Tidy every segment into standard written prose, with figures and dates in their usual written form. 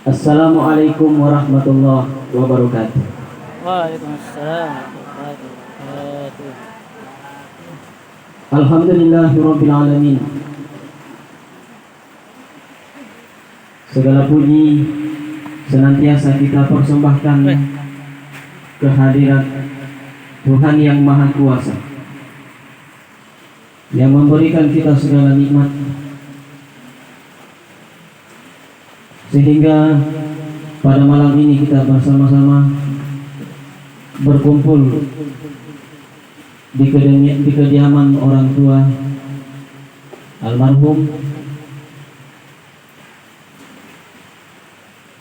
Assalamualaikum warahmatullahi wabarakatuh. Waalaikumsalam warahmatullahi wabarakatuh. Alhamdulillahirabbil alamin. Segala puji senantiasa kita persembahkan kehadirat Tuhan yang Maha Kuasa, yang memberikan kita segala nikmat, sehingga pada malam ini kita bersama-sama berkumpul di kediaman orang tua almarhum.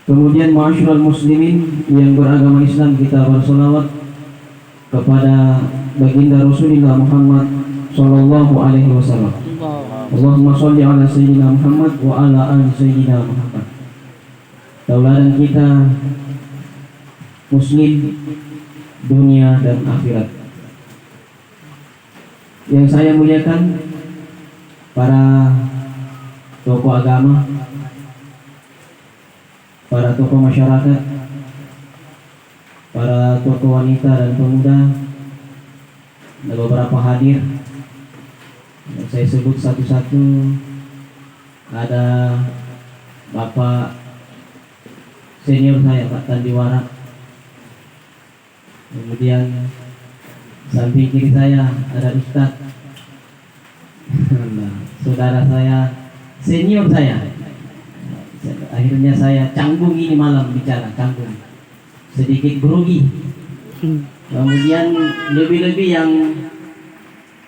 Kemudian ma'asyiral muslimin yang beragama Islam, kita bersolawat kepada baginda Rasulullah Muhammad sallallahu alaihi wasallam. Allahumma sholli ala sayyidina Muhammad wa ala ali sayyidina Muhammad. Tauladan kita muslim dunia dan akhirat. Yang saya muliakan para tokoh agama, para tokoh masyarakat, para tokoh wanita dan pemuda, ada beberapa hadir. Saya sebut satu-satu. Ada Bapak senior saya, Pak Tandiwara. Kemudian samping kiri saya ada Ustadz, saudara saya, senior saya. Akhirnya saya canggung ini malam bicara, canggung, sedikit grogi. Kemudian lebih-lebih yang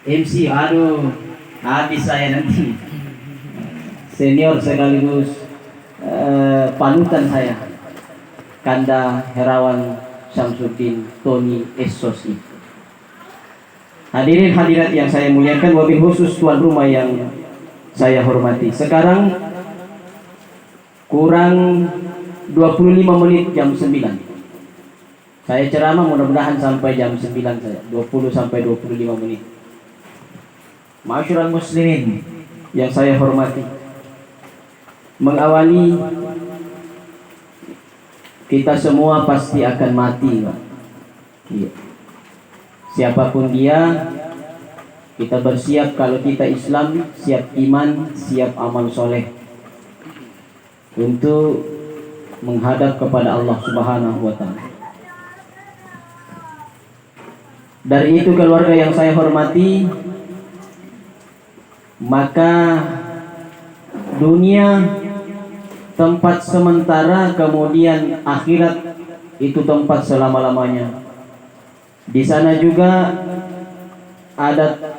MC, aduh habis saya nanti. Senior sekaligus panutan saya, Kanda Herawan Syamsuddin Tony Esosi. Hadirin hadirat yang saya muliakan, wabil khusus tuan rumah yang saya hormati. Sekarang kurang 25 menit jam 9. Saya ceramah mudah-mudahan sampai jam 9 saja, 20 sampai 25 menit. Ma'asyiral muslimin yang saya hormati, mengawali, kita semua pasti akan mati, Pak. Iya. Siapapun dia, kita bersiap. Kalau kita Islam, siap iman, siap amal soleh untuk menghadap kepada Allah Subhanahu wa Ta'ala. Dari itu keluarga yang saya hormati, maka dunia tempat sementara, kemudian akhirat itu tempat selama-lamanya. Di sana juga ada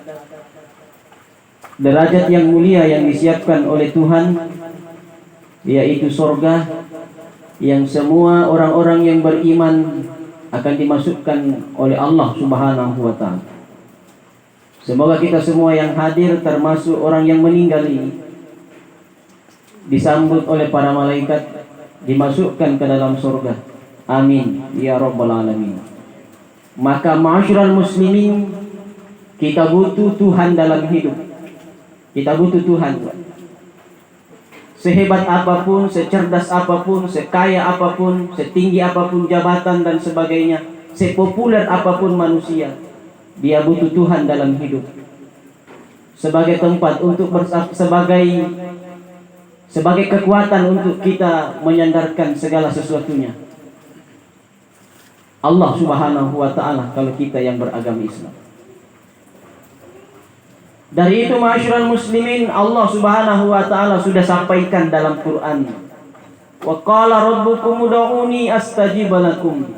derajat yang mulia yang disiapkan oleh Tuhan, yaitu surga, yang semua orang-orang yang beriman akan dimasukkan oleh Allah Subhanahu wa Ta'ala. Semoga kita semua yang hadir, termasuk orang yang meninggal ini, disambut oleh para malaikat, dimasukkan ke dalam surga. Amin ya rabbal alamin. Maka ma'asyiral muslimin, kita butuh Tuhan dalam hidup. Kita butuh Tuhan. Sehebat apapun, secerdas apapun, sekaya apapun, setinggi apapun jabatan dan sebagainya, sepopuler apapun manusia, dia butuh Tuhan dalam hidup. Sebagai tempat untuk sebagai kekuatan untuk kita menyandarkan segala sesuatunya. Allah Subhanahu wa Ta'ala kalau kita yang beragama Islam. Dari itu ma'asyiral muslimin, Allah Subhanahu wa Ta'ala sudah sampaikan dalam Quran, wa qala rabbukum ud'uni astajib lakum.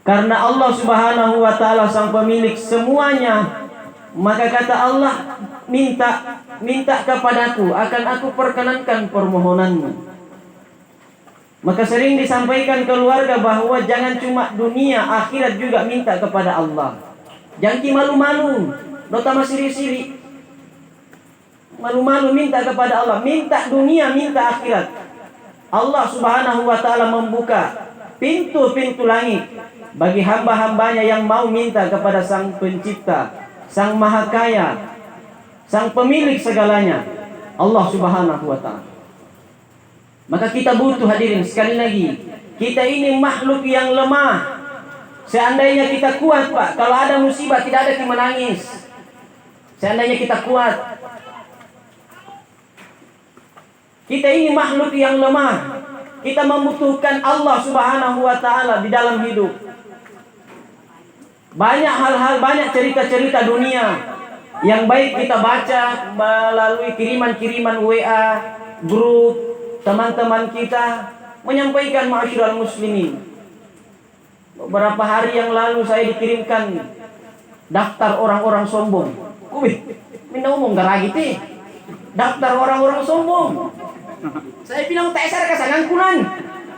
Karena Allah Subhanahu wa Ta'ala sang pemilik semuanya, maka kata Allah, minta kepadaku, akan aku perkenankan permohonanmu. Maka sering disampaikan keluarga bahwa jangan cuma dunia, akhirat juga minta kepada Allah. Jangan malu-malu, nota siri-siri. Malu-malu minta kepada Allah, minta dunia, minta akhirat. Allah Subhanahu wa Ta'ala membuka pintu-pintu langit bagi hamba-hambanya yang mau minta kepada Sang Pencipta, Sang Maha Kaya, Sang Pemilik segalanya, Allah Subhanahu wa Ta'ala. Maka kita butuh, hadirin, sekali lagi, kita ini makhluk yang lemah. Seandainya kita kuat, Pak, kalau ada musibah tidak ada yang menangis. Seandainya kita kuat. Kita ini makhluk yang lemah. Kita membutuhkan Allah Subhanahu wa taala di dalam hidup. Banyak hal-hal, banyak cerita-cerita dunia yang baik kita baca melalui kiriman-kiriman WA, grup, teman-teman kita menyampaikan ma'asyiral muslimin. Beberapa hari yang lalu saya dikirimkan daftar orang-orang sombong. Wih, minta umum gak lagi teh. Daftar orang-orang sombong. Saya bilang tak esar kasangangkunan.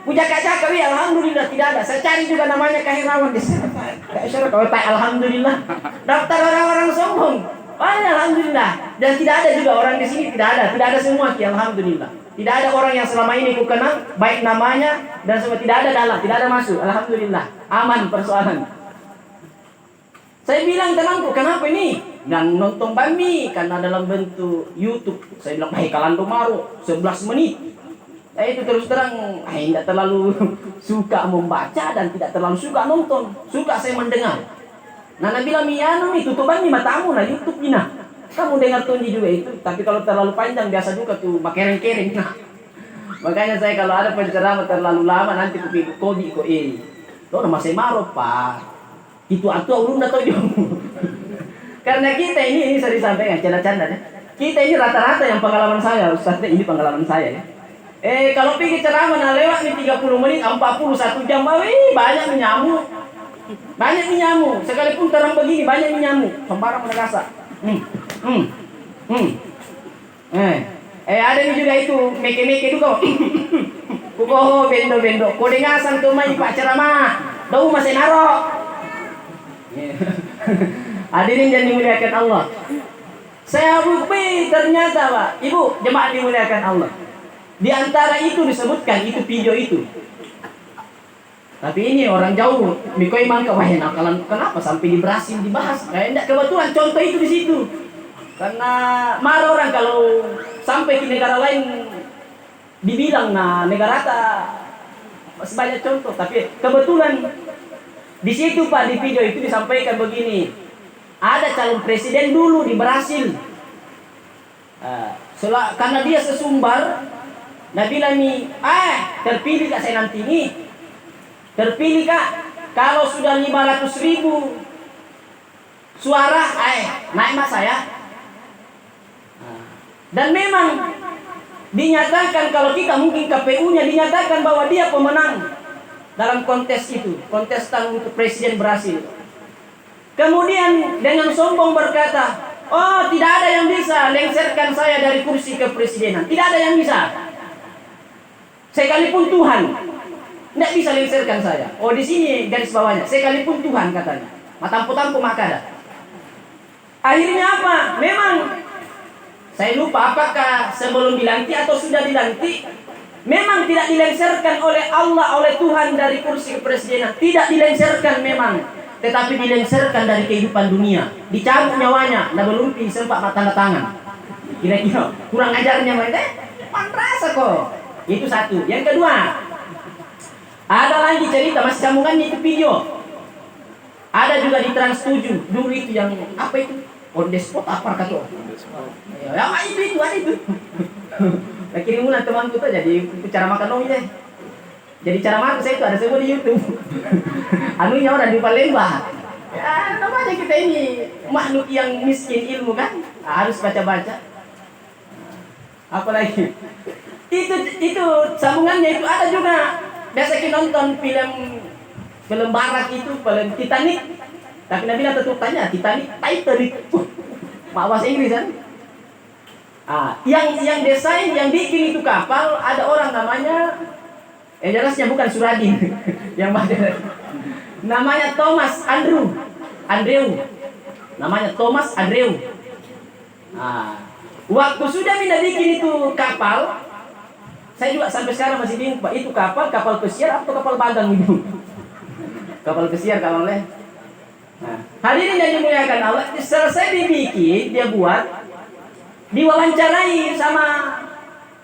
Puja kaca kami, alhamdulillah tidak ada. Saya cari juga namanya Kahirawan di sana. Tak esar kalau tak, alhamdulillah. Daftar orang-orang sombong. Alhamdulillah. Dan tidak ada juga orang di sini, tidak ada semua, alhamdulillah. Tidak ada orang yang selama ini ku kenal, baik namanya dan semua, tidak ada dalam, tidak ada masuk. Alhamdulillah, aman persoalan. Saya bilang temanku, kenapa ini? Dan nonton kami karena dalam bentuk YouTube. Saya bilang, baik Kalando Maro, 11 menit. Saya itu terus terang, tidak terlalu suka membaca dan tidak terlalu suka nonton. Suka saya mendengar. Nana bilang, Miano nih, tutupan nih matamu lah YouTube ini. Kamu dengar tunji juga itu, tapi kalau terlalu panjang biasa juga tuh makereng-kereng. Nah, makanya saya kalau ada penceramah terlalu lama nanti kupi kodi ko Lo nama saya Maro, Pak. Itu atau ulun atau jom. Karena kita ini sering sampaikan canda-canda ya. Kita ini rata-rata yang pengalaman saya, Ustaz, ini pengalaman saya ya. Kalau pergi ceramah nah lewat nih 30 menit, 41 jam, banyak menyamuk. Banyak menyamuk, sekalipun terang begini banyak menyamuk, sembarang menegasa. Ada nih juga itu meke-meke juga. Kukoho bendo-bendo. Kode ngasang tuh mai Pak ceramah. Dau masih naro. Hadirin yang dimuliakan Allah. Saya bukti ternyata, Pak, Ibu, jemaah dimuliakan Allah. Di antara itu disebutkan itu video itu. Tapi ini orang jauh, mikoi mangka wah nakalan kenapa sampai di Brasil dibahas? Enggak kebetulan contoh itu di situ. Karena marah orang kalau sampai ke negara lain dibilang nah negara ta masih banyak contoh, tapi kebetulan di situ Pak di video itu disampaikan begini. Ada calon presiden dulu di Brasil. Karena dia sesumbar, Nabila nih, terpilih kak saya nanti nih. Terpilih kak, kalau sudah 500.000 suara, naik mas saya. Dan memang dinyatakan kalau kita mungkin KPU-nya dinyatakan bahwa dia pemenang dalam kontes itu, kontestan untuk presiden Brasil. Kemudian dengan sombong berkata, oh tidak ada yang bisa lengserkan saya dari kursi kepresidenan, tidak ada yang bisa. Sekalipun Tuhan tidak bisa lengserkan saya. Oh di sini garis bawahnya, sekalipun Tuhan katanya. Matampu-tampu makada. Akhirnya apa? Memang saya lupa apakah sebelum dilantik atau sudah dilantik. Memang tidak dilengserkan oleh Allah, oleh Tuhan dari kursi kepresidenan. Tidak dilengserkan memang. Tetapi dilengserkan dari kehidupan dunia. Dicabut nyawanya. Nah belum sempat tanda tangan. Kira-kira kurang ajarnya mereka. Rasa kok. Itu satu. Yang kedua. Ada lagi cerita masih sambungannya itu video. Ada juga di Trans 7. Dulu itu yang apa itu? On the spot apa kata? Ya itu ada itu. Nah, kirimulan temanku tuh jadi cara makan dong deh. Jadi cara makan saya itu ada semua di YouTube. Anunya orang di Palembang. Ya namanya kita ini makhluk yang miskin ilmu kan, harus baca-baca. Apalagi itu sambungannya itu ada juga. Biasa kita nonton film barat itu, film Titanic. Tapi Nabila tetap tanya, Titanic. Bahasa Inggris kan? Yang desain, yang bikin itu kapal ada orang namanya, jelasnya bukan Suradin, yang namanya Thomas Andrew, namanya Thomas Andrew. Waktu sudah minta bikin itu kapal, saya juga sampai sekarang masih bingung, Pak, itu kapal pesiar atau kapal bagang itu? Kapal pesiar kalau oleh. Hadirin yang dimuliakan Allah, selesai dibikin, dia buat, diwawancarai sama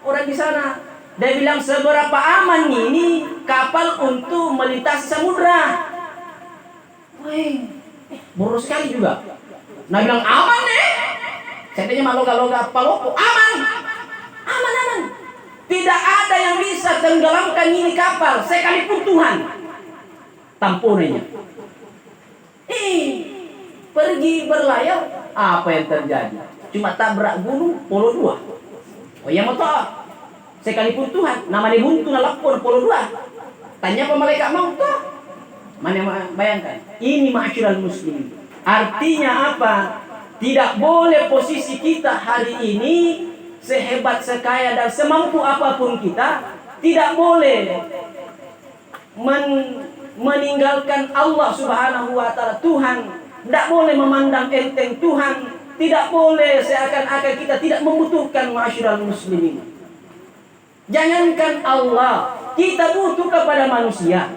orang di sana. Dia bilang seberapa aman ini kapal untuk melintasi samudra. Wih, boros sekali juga. Nah bilang aman nih. Seandainya maloga-loga palopo aman. Aman. Tidak ada yang bisa tenggelamkan ini kapal sekalipun Tuhan. Tampunannya. Pergi berlayar, apa yang terjadi? Cuma tabrak gunung polo 2. Oh ya mau tahu? Sekalipun Tuhan, namanya buntu nalapor polo 2. Tanya apa malaikat mau tahu? Mana bayangkan? Ini ma'asyiral muslimin. Artinya apa? Tidak boleh posisi kita hari ini sehebat, sekaya dan semampu apapun kita, tidak boleh meninggalkan Allah Subhanahu wa taala Tuhan. Tidak boleh memandang enteng Tuhan. Tidak boleh seakan-akan kita tidak membutuhkan ma'asyiral muslimin. Jangankan Allah, kita butuh kepada manusia.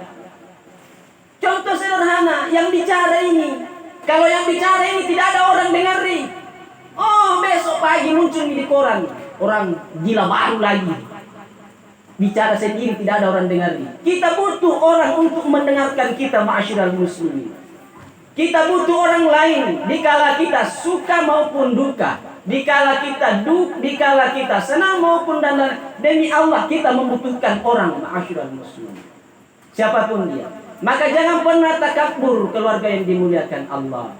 Contoh sederhana, yang bicara ini. Kalau yang bicara ini tidak ada orang dengari. Oh, besok pagi muncul di koran. Orang gila baru lagi. Bicara sendiri tidak ada orang dengari. Kita butuh orang untuk mendengarkan kita, ma'asyiral muslimin. Kita butuh orang lain dikala kita suka maupun duka. Dikala kita dikala kita senang maupun dan demi Allah kita membutuhkan orang, ma'asyiral muslimin. Siapapun dia. Maka jangan pernah takabur keluarga yang dimuliakan Allah.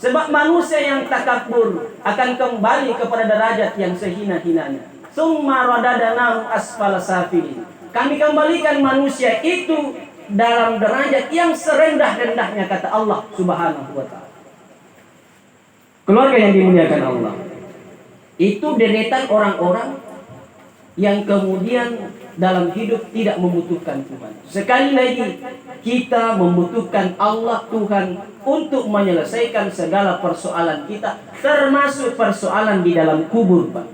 Sebab manusia yang takabur akan kembali kepada derajat yang sehina-hinanya. Summa radadnahu asfala safilin. Kami kembalikan manusia itu dalam derajat yang serendah-rendahnya, kata Allah Subhanahu wa taala. Keluarga yang dimuliakan Allah. Itu deretan orang-orang yang kemudian dalam hidup tidak membutuhkan Tuhan. Sekali lagi, kita membutuhkan Allah Tuhan untuk menyelesaikan segala persoalan kita, termasuk persoalan di dalam kubur, Pak.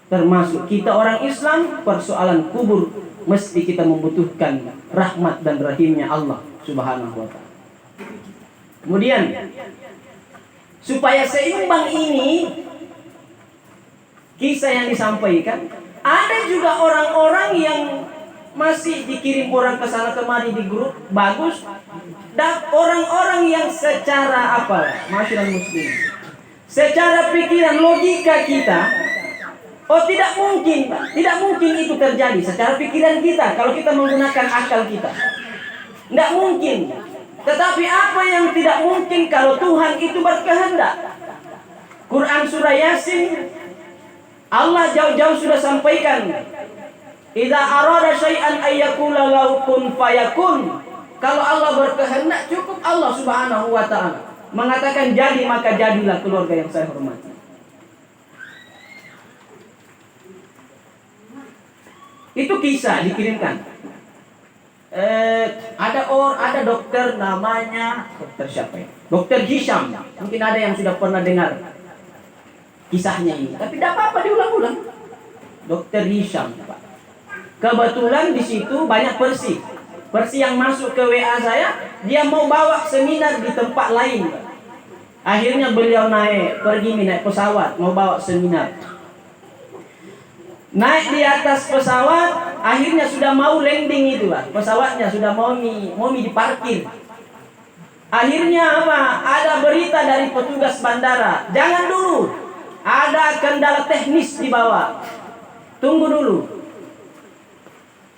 Termasuk kita orang Islam, persoalan kubur mesti kita membutuhkan rahmat dan rahimnya Allah Subhanahu wa taala. Kemudian supaya seimbang ini kisah yang disampaikan, ada juga orang-orang yang masih dikirim orang ke sana kemari di grup bagus, dan orang-orang yang secara masyarakat muslim, secara pikiran logika kita, oh tidak mungkin, Pak. Tidak mungkin itu terjadi secara pikiran kita kalau kita menggunakan akal kita. Tidak mungkin. Tetapi apa yang tidak mungkin kalau Tuhan itu berkehendak? Quran surah Yasin, Allah jauh-jauh sudah sampaikan, idza arada syai'an ayyakula lahu kun fayakun. Kalau Allah berkehendak, cukup Allah Subhanahu wa taala mengatakan jadi, maka jadilah, keluarga yang saya hormati. Itu kisah dikirimkan. Ada dokter namanya dokter siapa ya? Dokter Hisham. Mungkin ada yang sudah pernah dengar kisahnya ini. Tapi tidak apa-apa diulang-ulang. Dokter Hisham, Pak. Kebetulan di situ banyak Persi. Persi yang masuk ke WA saya, dia mau bawa seminar di tempat lain, Pak. Akhirnya beliau naik pesawat mau bawa seminar. Naik di atas pesawat, akhirnya sudah mau landing itu, Pak. Pesawatnya sudah mau diparkir. Akhirnya ada berita dari petugas bandara, jangan dulu. Ada kendala teknis di bawah. Tunggu dulu.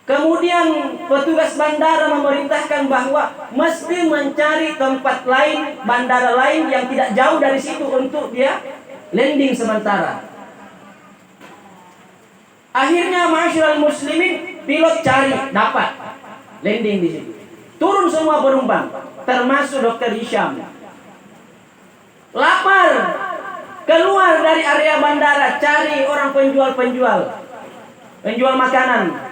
Kemudian petugas bandara memerintahkan bahwa mesti mencari tempat lain, bandara lain yang tidak jauh dari situ untuk dia landing sementara. Akhirnya ma'asyiral muslimin, pilot cari, dapat landing di situ. Turun semua penumpang, termasuk Dokter Hisham. Lapar, keluar dari area bandara, cari orang penjual makanan.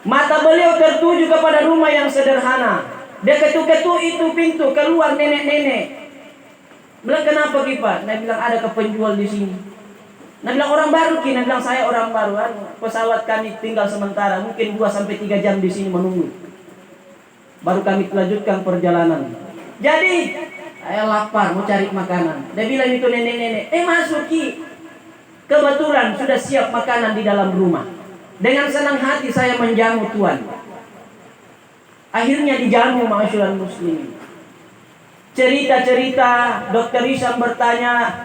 Mata beliau tertuju kepada rumah yang sederhana. Dia ketuk-ketuk itu pintu, keluar nenek-nenek. Bilang, kenapa Pak? Dia bilang, ada penjual di sini. Dia bilang, orang baru Ki. Dia bilang, saya orang baru. Pesawat kami tinggal sementara, mungkin 2-3 jam di sini menunggu. Baru kami lanjutkan perjalanan. Jadi saya lapar, mau cari makanan. Dia bilang itu nenek-nenek, masuk Ki. Kebetulan sudah siap makanan di dalam rumah. Dengan senang hati saya menjamu Tuhan. Akhirnya dijamu ma'asyiral muslimin. Cerita-cerita, Dokter Hisham bertanya,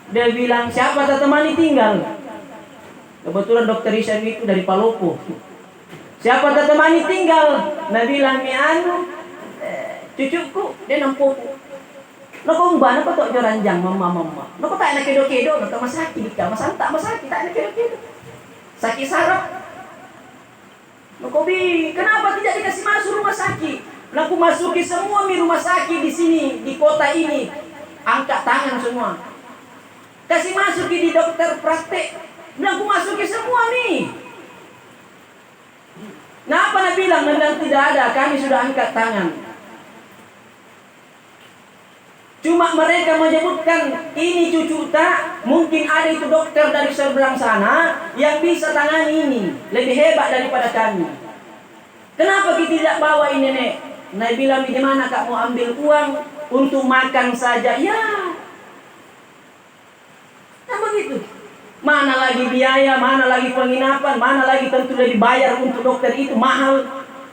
dia bilang, siapa tak temani tinggal? Kebetulan Dokter Hisham itu dari Palopo. Siapa tak temani tinggal? Nah bilang, cucuku, dia nampuku. Nakumba, napa tok joranjang mama. Napa tak nak kedo-kedo, napa masaki dika, masanta masaki tak nak kedo-kedo. Sakit saraf. Nakobi, kenapa tidak dikasih masuk rumah sakit? Aku masuki semua rumah sakit di sini, di kota ini. Angkat tangan semua. Kasih masuki di dokter praktek. Bilang, aku masuki semua nih. Nah apa nak bilang? Bilang tidak ada, kami sudah angkat tangan. Cuma mereka menyebutkan ini cucu tak, mungkin ada itu dokter dari sebelah sana yang bisa tangani ini, lebih hebat daripada kami. Kenapa kita tidak bawa ini nenek? Nah bilang, di mana kak mau ambil uang untuk makan saja? Ya, nah begitu. Mana lagi biaya, mana lagi penginapan, mana lagi tentu lebih bayar untuk dokter itu mahal.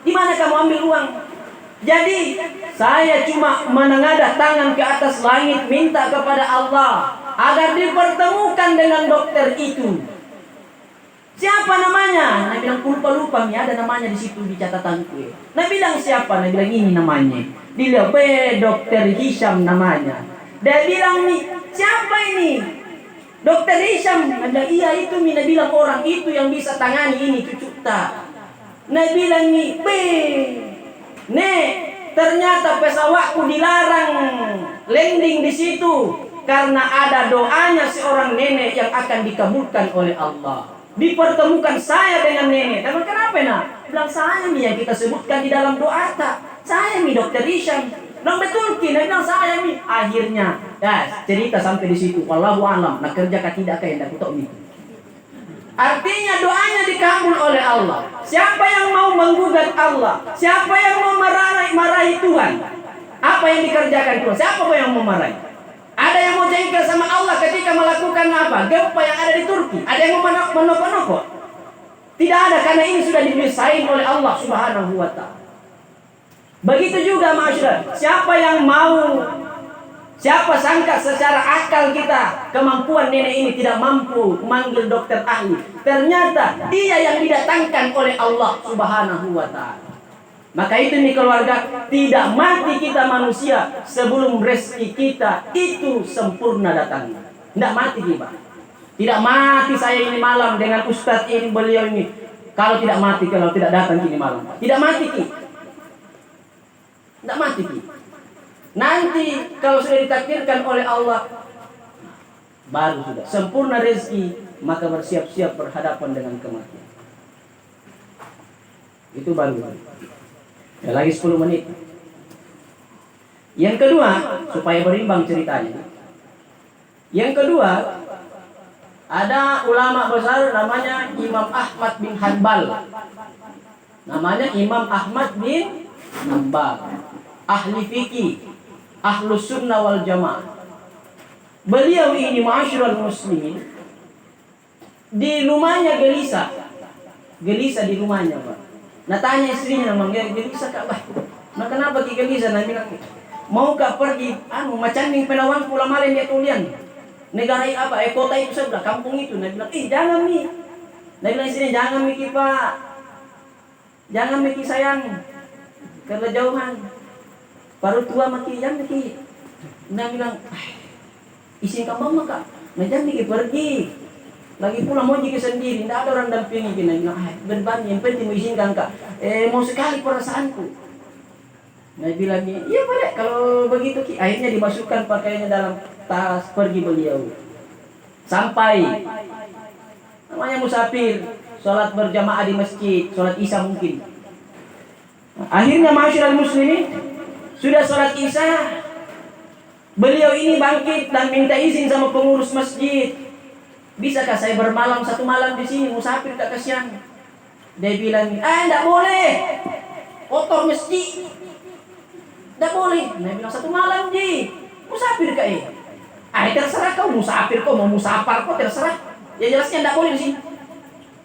Di mana kamu ambil uang? Jadi saya cuma menengadah tangan ke atas langit, minta kepada Allah agar dipertemukan dengan dokter itu. Siapa namanya? Nah bilang, lupa nih, ada namanya di situ di catatanku. Nah bilang, siapa? Nah bilang, ini namanya. Dia Dokter Hisham namanya. Dia bilang, nih siapa ini? Dokter Hisham. Nah bilang, iya itu. Nah bilang, orang itu yang bisa tangani ini cucu tak. Nah bilang, nih ternyata pesawatku dilarang landing di situ karena ada doanya seorang nenek yang akan dikabulkan oleh Allah. Dipertemukan saya dengan nenek. Tapi kenapa nak? Bilang, saya nih yang kita sebutkan di dalam doa tak. Saya nih Dokter Hisham. Bilang, betul ki. Bilang, saya nih. Akhirnya, cerita sampai di situ. Wallahu alam. Nak kerja kah tidak kah yang aku tahu itu. Artinya doanya dikabul oleh Allah. Siapa yang mau menggugat Allah? Siapa yang mau marahi Tuhan? Apa yang dikerjakan Tuhan? Siapa yang mau marahi? Ada yang mau jengkel sama Allah ketika melakukan apa? Gempa yang ada di Turki. Ada yang mau menokok-nokok? Tidak ada, karena ini sudah didesain oleh Allah Subhanahu wa ta'ala. Begitu juga masyarakat. Siapa sangka secara akal kita kemampuan nenek ini tidak mampu memanggil dokter ahli. Ternyata dia yang didatangkan oleh Allah Subhanahu wa ta'ala. Maka itu nih keluarga, tidak mati kita manusia sebelum rezeki kita itu sempurna datangnya. Tidak mati kita. Tidak mati saya ini malam dengan ustadz ini, beliau ini. Kalau tidak mati, kalau tidak datang ini malam. Tidak mati kita. Tidak mati kita. Nanti kalau sudah ditakdirkan oleh Allah, baru sudah sempurna rezeki, maka bersiap-siap berhadapan dengan kematian. Itu baru. Ya, lagi 10 menit. Yang kedua, supaya berimbang ceritanya. Yang kedua, ada ulama besar namanya Imam Ahmad bin Hanbal. Namanya Imam Ahmad bin Hanbal. Ahli fikih, ahlus sunnah wal jamaah. Beliau ini ma'asyiral muslimin, di rumahnya gelisah di rumahnya, Pak. Nah tanya istrinya, namanya gelisah kak, Pak. Nah kenapa ki gelisah? Nah bilang, mau kak pergi, macam ning penawang pulang malen dia tulian. Negara apa? Kota itu sebelah, kampung itu. Nah bilang, jangan nih. Nah bilang istrinya, jangan Miki Pak. Jangan Miki sayang. Karena jauhan. Baru tua maki, jangan Miki. Nah bilang, isin kamu kak. Nah jangan Miki pergi. Lagi pula mau jika sendiri, tidak ada orang dampingi kita. Beban yang penting mengizinkan kak. Mau sekali perasaanku. Nah bilang, iya boleh kalau begitu ki. Akhirnya dimasukkan pakaiannya dalam tas, pergi beliau. Sampai namanya musafir, sholat berjamaah di masjid, sholat isya mungkin. Akhirnya masyarakat muslimin sudah sholat isya, beliau ini bangkit dan minta izin sama pengurus masjid. Bisakah saya bermalam satu malam di sini, musafir tak kasihan? Dia bilang, tidak boleh, kotor masjid, tidak boleh. Dia bilang, satu malam di musafir kak terserah kau musafir, kau mau musafar kau terserah. Ya jelasnya tidak boleh di sini.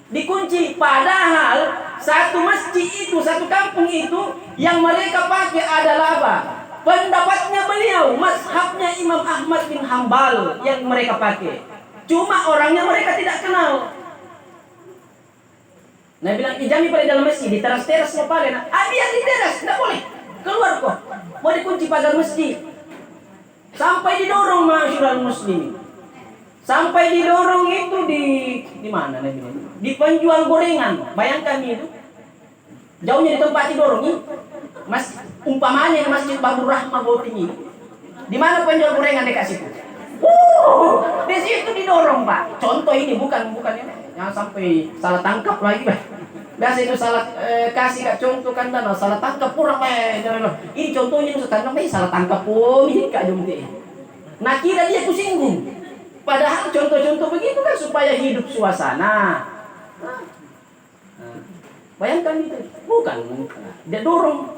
Dikunci. Padahal satu masjid itu, satu kampung itu yang mereka pakai adalah apa? Pendapatnya beliau, mazhabnya Imam Ahmad bin Hambal yang mereka pakai. Cuma orangnya mereka tidak kenal. Nah bilang, ijami pada dalam masjid, di teras-teras mau pakai. Biar di teras, tidak boleh. Keluar kok. Mau dikunci pagar masjid. Sampai didorong masyarakat muslim. Sampai didorong itu di mana lagi? Di penjual gorengan. Bayangkan itu. Jauhnya di tempat didorong ini. Umpamanya di Masjid Babur Rahmah Bauting ini. Di mana penjual gorengan dekat situ? Di situ didorong, Pak. Contoh ini bukan ini. Jangan sampai salah tangkap lagi, Pak. Biasa itu salah kasih Kak contoh kan dan salah tangkap kurang ini contohnya itu tangkap salah tangkap ini Kak Jumti. Nah kira dia kusinggung. Padahal contoh-contoh begitu kan supaya hidup suasana. Bayangkan itu. Bukan. Dia dorong.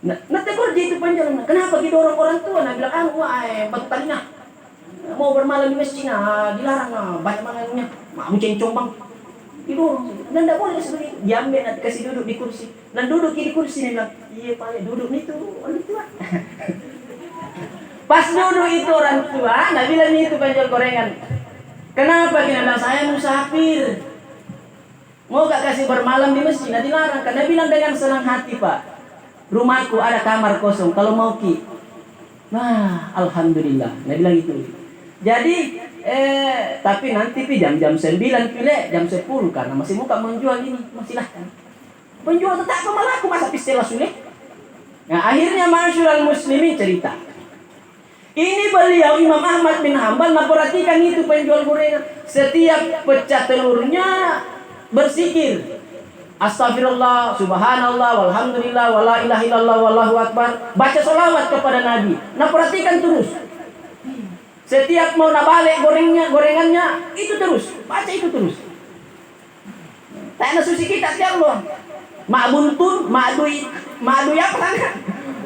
Nah tegur dia itu panjang. Kenapa didorong orang tua? Nah bilang batu talinya. Mau bermalam di masjid dilarang banyak mangannya. Mau cencong bang. Didorong. Dan tidak boleh seperti itu. Diambil nanti kasih duduk di kursi. Dan duduk di kursi dia bilang, iya Pak, duduk itu orang tua. Pas duduk itu orang tua, nggak bilang itu penjual gorengan. Kenapa? Dia bilang saya musafir. Mau gak kasih bermalam di masjid? Nah dilarang. Karena bilang dengan senang hati Pak. Rumahku ada kamar kosong. Kalau mau ki. Nah, alhamdulillah. Nah bilang itu. Jadi, tapi nanti jam 9 pilih jam 10 karena masih muka menjual ini, silahkan. Penjual tetap kemalaku masa pistilah sulit. Nah akhirnya masyarakat muslimin cerita. Ini beliau Imam Ahmad bin Hambal, nah perhatikan itu penjual gorengan. Setiap pecah telurnya bersikir. Astagfirullah, subhanallah, walhamdulillah, wala ilaha illallah, wallahu akbar. Baca sholawat kepada Nabi. Nah perhatikan terus. Setiap mau nabalik gorengannya itu terus, baca itu terus. Tak ada susi kita tiap loh. Mak buntun, mak dui apa kan?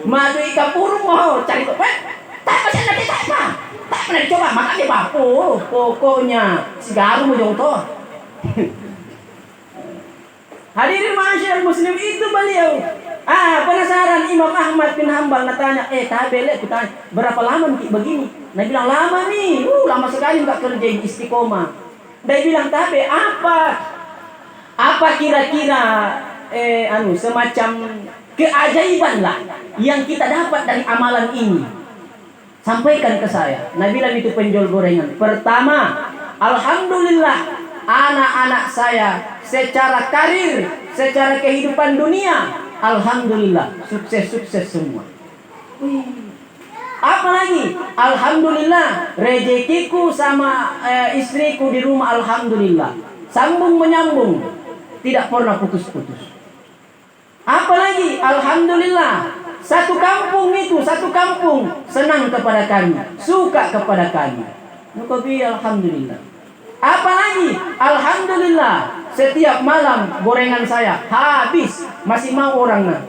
Mak dui kapurung mau cari topet. Tak masih ada kita apa? Tak pernah dicoba, makanya bapu. Pokoknya segaru mau jongto. Hadirin masyarakat muslim itu beliau. Penasaran Imam Ahmad bin Hambal natanya, tabelek kutanya, berapa lama nih begini? Nah bilang lama nih, lama sekali nggak kerjain istiqomah. Dia bilang tabe apa kira-kira semacam keajaiban lah yang kita dapat dari amalan ini. Sampaikan ke saya. Nah bilang itu penjual gorengan. Pertama, alhamdulillah anak-anak saya secara karir, secara kehidupan dunia, alhamdulillah sukses semua. Apalagi alhamdulillah rezekiku sama istriku di rumah alhamdulillah sambung menyambung, tidak pernah putus-putus. Apalagi alhamdulillah satu kampung senang kepada kami, suka kepada kami. Nukobi alhamdulillah. Apalagi alhamdulillah setiap malam gorengan saya habis masih mau orangnya.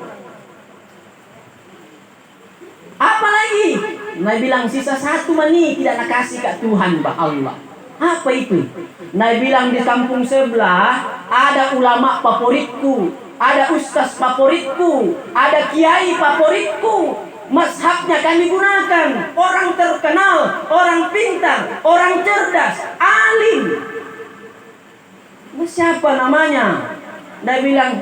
Apalagi Nabi bilang sisa satu mani tidak nak kasih ke Tuhan bah Allah. Apa itu? Nabi bilang di kampung sebelah ada ulama favoritku, ada ustaz favoritku, ada kiai favoritku. Mazhabnya kami gunakan. Orang terkenal, orang pintar, orang cerdas, alim. Nah, siapa namanya? Dia bilang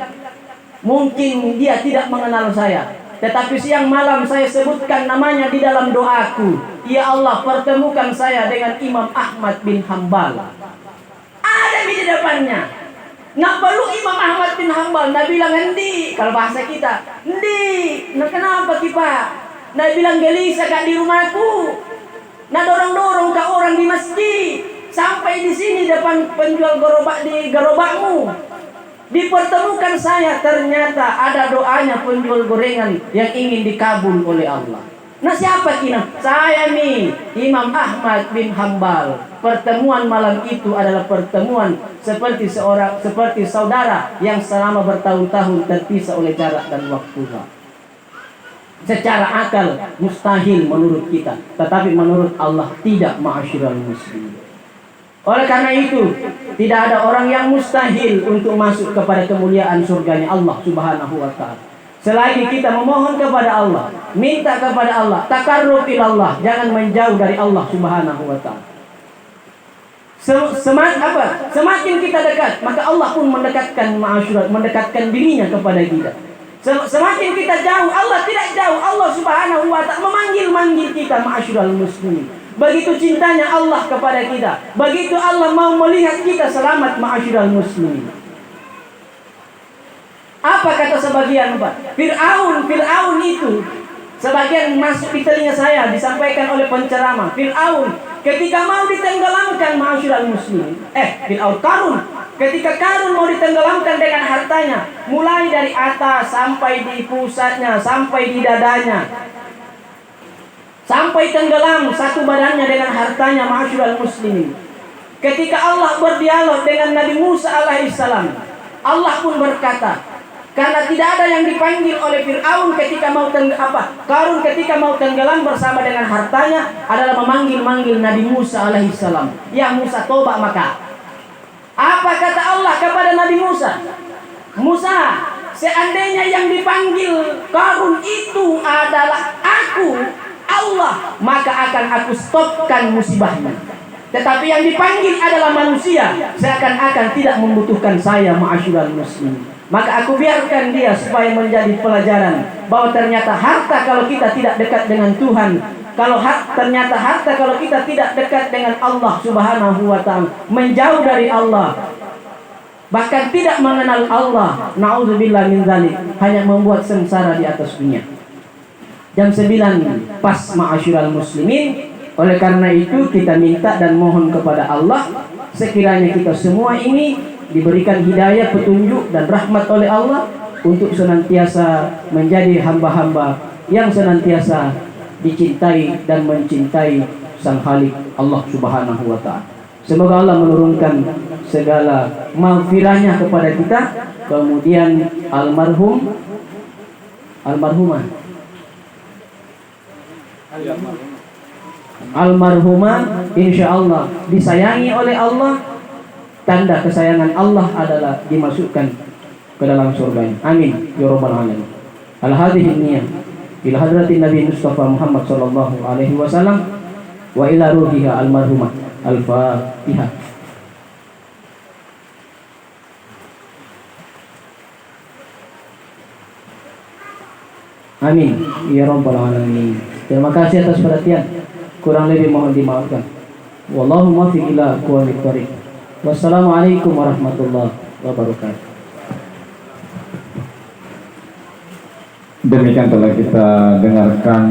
mungkin dia tidak mengenal saya, tetapi siang malam saya sebutkan namanya di dalam doaku. Ya Allah, pertemukan saya dengan Imam Ahmad bin Hambal. Ada di depannya. Nggak perlu Imam Ahmad bin Hambal. Nah bilang endi, kalau bahasa kita endi. Nah kenapa kita? Nah bilang gelisah kan di rumahku. Nah dorong-dorong ke orang di masjid. Sampai di sini depan penjual gerobak di gerobakmu. Dipertemukan saya, ternyata ada doanya penjual gorengan yang ingin dikabul oleh Allah. Nah siapa kina? Saya nih Imam Ahmad bin Hambal. Pertemuan malam itu adalah pertemuan seperti saudara yang selama bertahun-tahun terpisah oleh jarak dan waktu. Secara akal mustahil menurut kita, tetapi menurut Allah tidak, ma'asyiral muslimin. Oleh karena itu, tidak ada orang yang mustahil untuk masuk kepada kemuliaan surganya Allah Subhanahu wa ta'ala. Selagi kita memohon kepada Allah, minta kepada Allah, takarrub ilallah, jangan menjauh dari Allah Subhanahu wa ta'ala. Semakin kita dekat, maka Allah pun mendekatkan dirinya kepada kita. Semakin kita jauh, Allah tidak jauh. Allah Subhanahu wa ta'ala memanggil kita, ma'asyiral muslimin. Begitu cintanya Allah kepada kita, begitu Allah mau melihat kita selamat, ma'asyiral muslimin. Apa kata sebagian Pak? Fir'aun itu, sebagian masuk di telinga saya disampaikan oleh penceramah. Fir'aun ketika mau ditenggelamkan, ma'asyiral muslimin. Qarun, ketika Qarun mau ditenggelamkan dengan hartanya, mulai dari atas sampai di pusatnya, sampai di dadanya, sampai tenggelam satu badannya dengan hartanya, ma'asyiral muslimin. Ketika Allah berdialog dengan Nabi Musa alaihissalam, Allah pun berkata, karena tidak ada yang dipanggil oleh Fir'aun ketika mau Qarun ketika mau tenggelam bersama dengan hartanya adalah memanggil Nabi Musa alaihissalam. Ya Musa, tobat maka. Apa kata Allah kepada Nabi Musa? Musa, seandainya yang dipanggil Qarun itu adalah aku, Allah, maka akan aku stopkan musibahnya. Tetapi yang dipanggil adalah manusia, seakan-akan tidak membutuhkan saya, ma'asyiral muslimin. Maka aku biarkan dia supaya menjadi pelajaran bahwa ternyata harta kalau kita tidak dekat dengan Tuhan, ternyata harta kalau kita tidak dekat dengan Allah Subhanahu wa ta'ala, menjauh dari Allah, bahkan tidak mengenal Allah, na'udzubillah min dzalik, hanya membuat sengsara di atas dunia. Jam 9 pas, ma'asyiral muslimin. Oleh karena itu kita minta dan mohon kepada Allah, sekiranya kita semua ini diberikan hidayah, petunjuk dan rahmat oleh Allah untuk senantiasa menjadi hamba-hamba yang senantiasa dicintai dan mencintai Sang Khalik Allah Subhanahu wa ta'ala. Semoga Allah menurunkan segala maghfirahnya kepada kita. Kemudian almarhumah insyaallah disayangi oleh Allah. Tanda kesayangan Allah adalah dimasukkan ke dalam surga. Amin ya rabbal alamin. Al-hadhihi niyah ila hadratin Nabi Mustafa Muhammad sallallahu alaihi wasallam wa ila ruhiha almarhumah. Al-Fatihah. Amin ya rabbal alamin. Terima kasih atas perhatian. Kurang lebih mohon dimaafkan. Wallahu muwaffiq ila aqwamit thoriq. Wassalamualaikum warahmatullahi wabarakatuh. Demikian telah kita dengarkan